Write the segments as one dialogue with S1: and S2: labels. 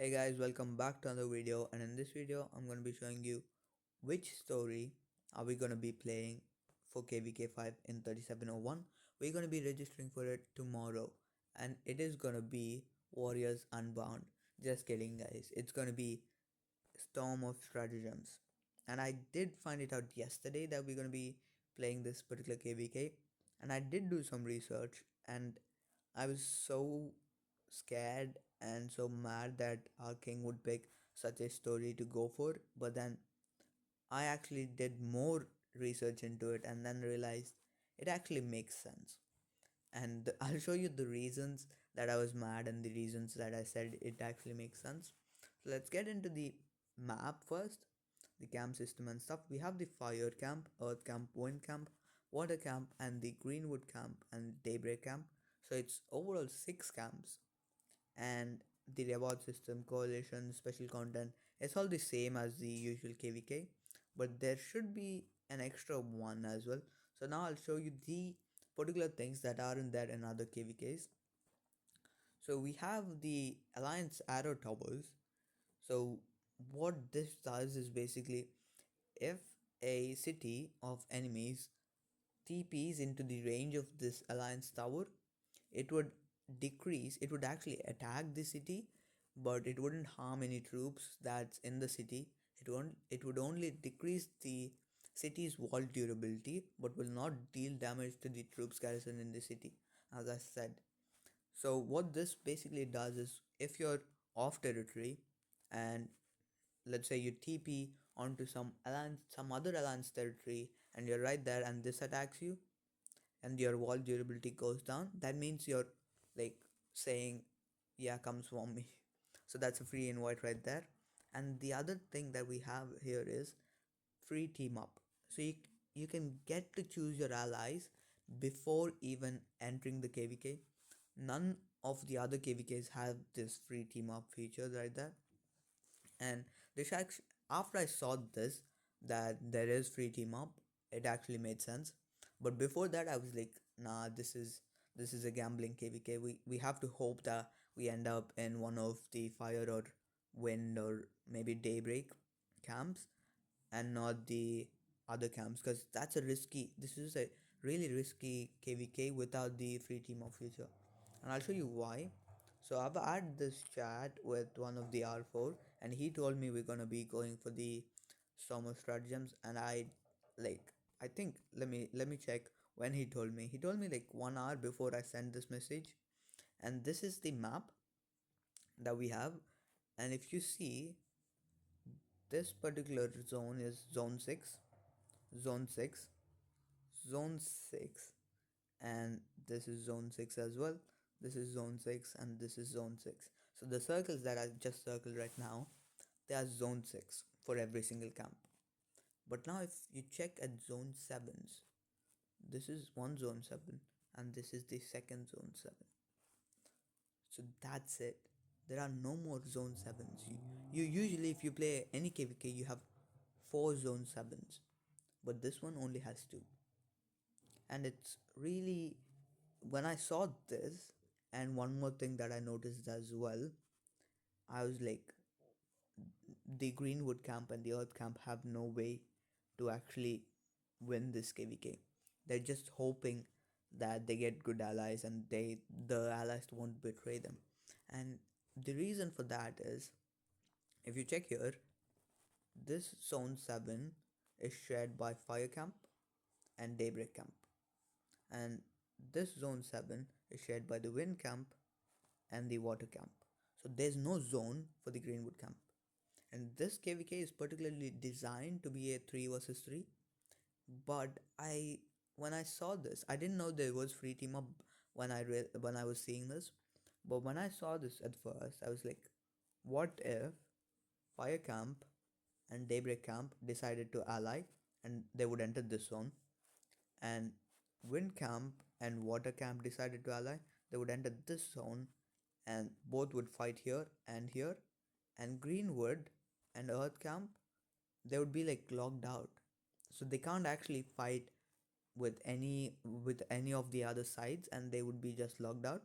S1: Hey guys, welcome back to another video, and in this video I'm going to be showing you which story are we going to be playing for KvK 5 in 3701. We're going to be registering for it tomorrow, and it is going to be Warriors Unbound. Just kidding guys, it's going to be Storm of Stratagems. And I did find it out yesterday that we're going to be playing this particular KvK, and I did do some research, and I was so scared and so mad that our king would pick such a story to go for, but then I actually did more research into it and then realized it actually makes sense. And I'll show you the reasons that I was mad and the reasons that I said it actually makes sense. So let's get into the map first, the camp system and stuff. We have the fire camp, earth camp, wind camp, water camp, and the greenwood camp and daybreak camp. So it's overall 6 camps, and the reward system, coalition, special content, it's all the same as the usual KvK, but there should be an extra one as well. So now I'll show you the particular things that aren't there in other KvKs. So we have the Alliance Arrow Towers. So what this does is basically, if a city of enemies TPs into the range of this alliance tower, it would it would actually attack the city, but it wouldn't harm any troops that's in the city. It would only decrease the city's wall durability, but will not deal damage to the troops garrison in the city, as I said. So what this basically does is, if you're off territory and let's say you TP onto some other alliance territory, and you're right there and this attacks you, and your wall durability goes down, that means you're like saying, yeah, comes from me. So that's a free invite right there. And the other thing that we have here is free team up. So you can get to choose your allies before even entering the KvK. None of the other KvKs have this free team up feature right there. And this actually, after I saw this, that there is free team up, it actually made sense. But before that I was like, nah, this is a gambling KvK. We have to hope that we end up in one of the fire or wind or maybe daybreak camps, and not the other camps, because this is a really risky KvK without the free team up feature. And I'll show you why. So I've had this chat with one of the R4, and he told me we're gonna be going for the Storm Stratagems, and I think let me check when he told me. He told me like 1 hour before I sent this message, and this is the map that we have. And if you see, this particular zone is zone 6, zone 6, zone 6, and this is zone 6 as well. This is zone 6 and this is zone 6. So the circles that I just circled right now, they are zone 6 for every single camp. But now if you check at zone 7s, this is one zone 7 and this is the second zone 7. So that's it. There are no more zone 7s. You usually, if you play any KvK, you have 4 zone 7s, but this one only has 2. And it's really, when I saw this, and one more thing that I noticed as well, I was like, the greenwood camp and the earth camp have no way to actually win this KvK. They're just hoping that they get good allies and the allies won't betray them. And the reason for that is, if you check here, this zone 7 is shared by fire camp and daybreak camp, and this zone 7 is shared by the wind camp and the water camp. So there's no zone for the greenwood camp. And this KvK is particularly designed to be a 3 versus 3. But when I saw this, I didn't know there was free team up when I was seeing this. But when I saw this at first, I was like, what if fire camp and daybreak camp decided to ally and they would enter this zone, and wind camp and water camp decided to ally, they would enter this zone, and both would fight here, and greenwood and earth camp, they would be like locked out, so they can't actually fight with any of the other sides, and they would be just locked out.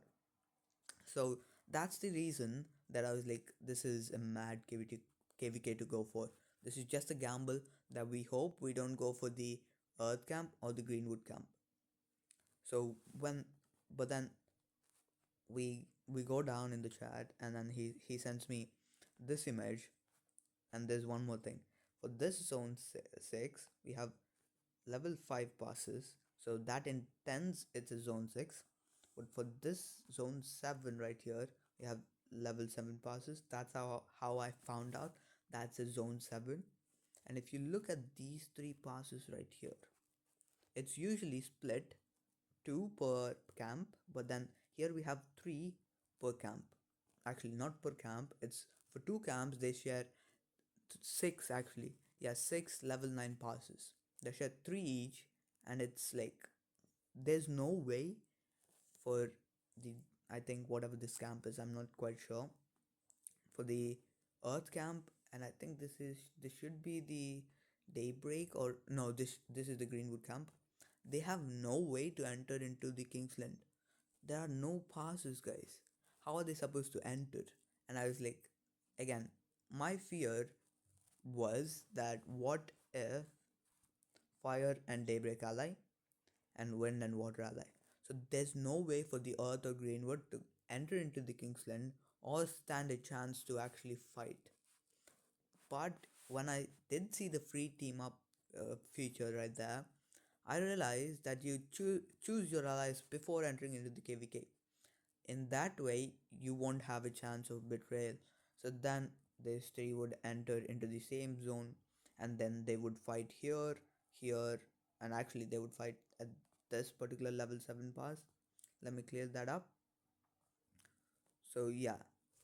S1: So that's the reason that I was like, this is a mad KVK to go for. This is just a gamble that we hope we don't go for the Earth camp or the Greenwood camp. So but then we go down in the chat, and then he sends me this image. And there's one more thing. For this zone 6, we have level 5 passes, so that intends it's a zone 6. But for this zone 7 right here, we have level 7 passes. That's how I found out that's a zone 7. And if you look at these three passes right here, it's usually split 2 per camp, but then here we have 3 per camp. Actually, not per camp, it's for 2 camps they share 6 actually. Yeah, 6 level 9 passes. They share 3 each, and it's like there's no way for the, I think whatever this camp is, I'm not quite sure, for the Earth camp. And I think this should be the Daybreak, or no, this is the Greenwood camp. They have no way to enter into the Kingsland. There are no passes, guys. How are they supposed to enter? And I was like, again, my fear was that what if fire and daybreak ally and wind and water ally? So there's no way for the earth or greenwood to enter into the Kingsland or stand a chance to actually fight. But when I did see the free team up feature right there, I realized that you choose your allies before entering into the KvK. In that way, you won't have a chance of betrayal. So then these three would enter into the same zone, and then they would fight here, here, and actually they would fight at this particular level 7 pass. Let me clear that up. So yeah,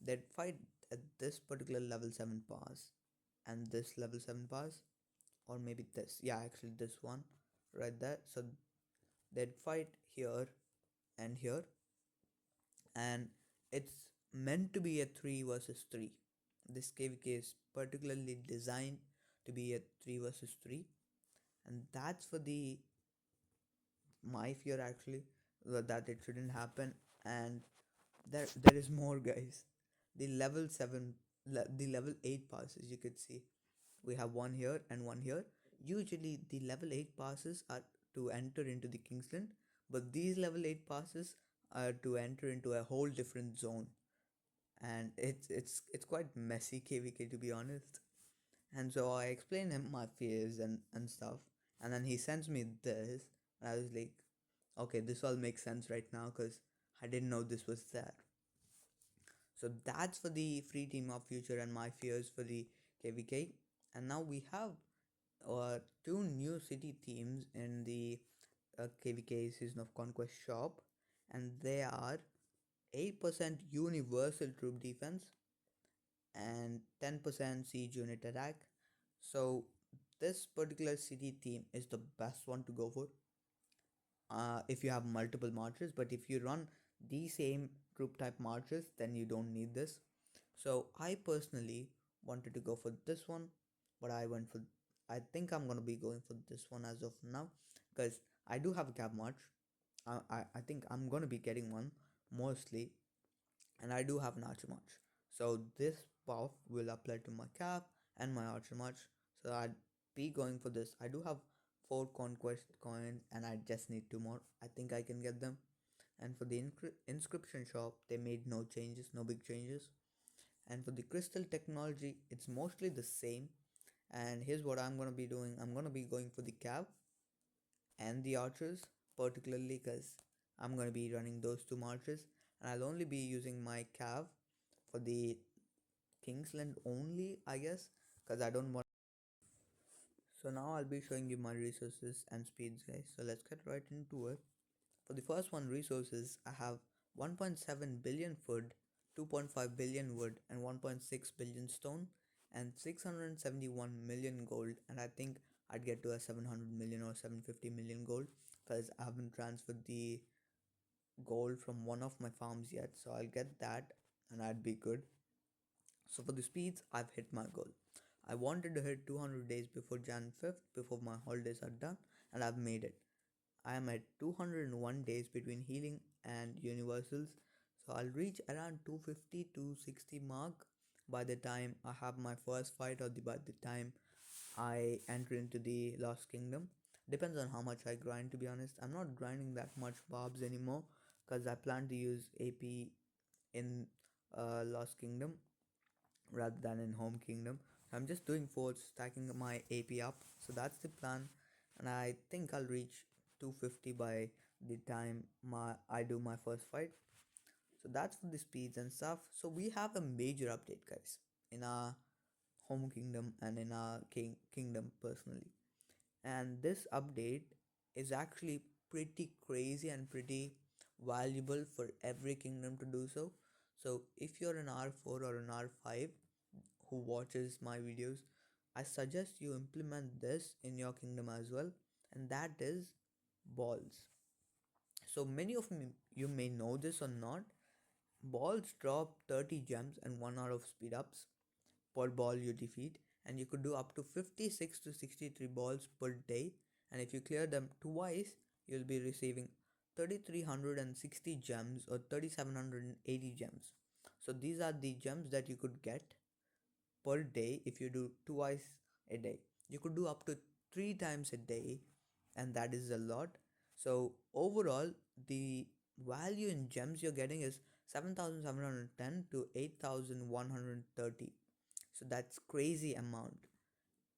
S1: they'd fight at this particular level 7 pass and this level 7 pass, or maybe this. Yeah, actually this one right there. So they'd fight here and here, and it's meant to be a 3 versus 3. This KvK is particularly designed to be a 3 versus 3, and that's for the my fear actually, that it shouldn't happen. And there is more, guys. The level 7, the level 8 passes, you could see we have one here and one here. Usually the level 8 passes are to enter into the Kingsland, but these level 8 passes are to enter into a whole different zone. And it's quite messy KvK, to be honest. And so I explained him my fears and stuff, and then he sends me this, and I was like, okay, this all makes sense right now because I didn't know this was there. So that's for the free team of future and my fears for the KvK. And now we have two new city themes in the KvK Season of Conquest shop, and they are 8% universal troop defense and 10% siege unit attack. So this particular city theme is the best one to go for if you have multiple marches, but if you run the same troop type marches, then you don't need this. So I personally wanted to go for this one, but I think I'm gonna be going for this one as of now, because I do have a cab march. I think I'm gonna be getting one mostly, and I do have an archer march. So this buff will apply to my cap and my archer march. So I'd be going for this. I do have 4 conquest coins, and I just need 2 more. I think I can get them. And for the inscription shop, they made no changes, no big changes. And for the crystal technology, it's mostly the same. And here's what I'm gonna be doing. I'm gonna be going for the cab and the archers, particularly because I'm going to be running those 2 marches, and I'll only be using my cav for the Kingsland only, I guess, because I don't want. So now I'll be showing you my resources and speeds, guys. So let's get right into it. For the first one, resources, I have 1.7 billion food, 2.5 billion wood, and 1.6 billion stone, and 671 million gold. And I think I'd get to a 700 million or 750 million gold because I haven't transferred the gold from one of my farms yet. So I'll get that, and I'd be good. So for the speeds, I've hit my goal. I wanted to hit 200 days before Jan 5th, before my holidays are done, and I've made it. I am at 201 days between healing and universals. So I'll reach around 250 to 60 mark by the time I have my first fight, or by the time I enter into the Lost Kingdom. Depends on how much I grind, to be honest. I'm not grinding that much barbs anymore because I plan to use AP in Lost Kingdom rather than in Home Kingdom. So I'm just doing forts, stacking my AP up. So that's the plan, and I think I'll reach 250 by the time I do my first fight. So that's for the speeds and stuff. So we have a major update, guys, in our Home Kingdom and in our Kingdom personally. And this update is actually pretty crazy and pretty valuable for every kingdom to do so. So if you're an R4 or an R5 who watches my videos, I suggest you implement this in your kingdom as well, and that is balls. So many of you may know this or not. Balls drop 30 gems and 1 hour of speed ups per ball you defeat, and you could do up to 56 to 63 balls per day. And if you clear them twice, you'll be receiving 3360 gems or 3780 gems. So these are the gems that you could get per day if you do twice a day. You could do up to 3 times a day, and that is a lot. So overall, the value in gems you're getting is 7710 to 8130. So that's crazy amount.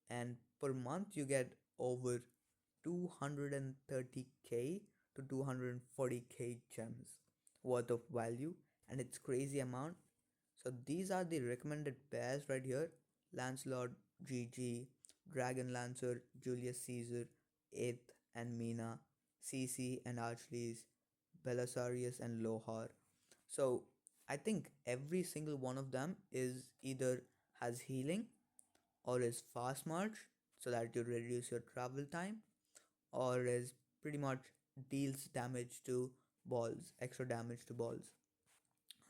S1: And per month you get over 230k to 240k gems worth of value, and it's crazy amount. So these are the recommended pairs right here: Lancelot, GG, Dragon Lancer, Julius Caesar, 8th and Mina, CC and Archleys, Belisarius and Lohar. So I think every single one of them is either has healing or is fast march so that you reduce your travel time, or is pretty much deals damage to balls, extra damage to balls.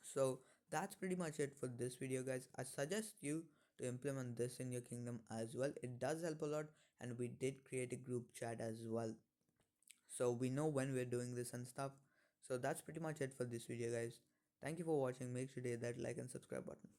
S1: So that's pretty much it for this video, guys. I suggest you to implement this in your kingdom as well. It does help a lot, and we did create a group chat as well, so we know when we're doing this and stuff. So that's pretty much it for this video, guys. Thank you for watching. Make sure to hit that like and subscribe button.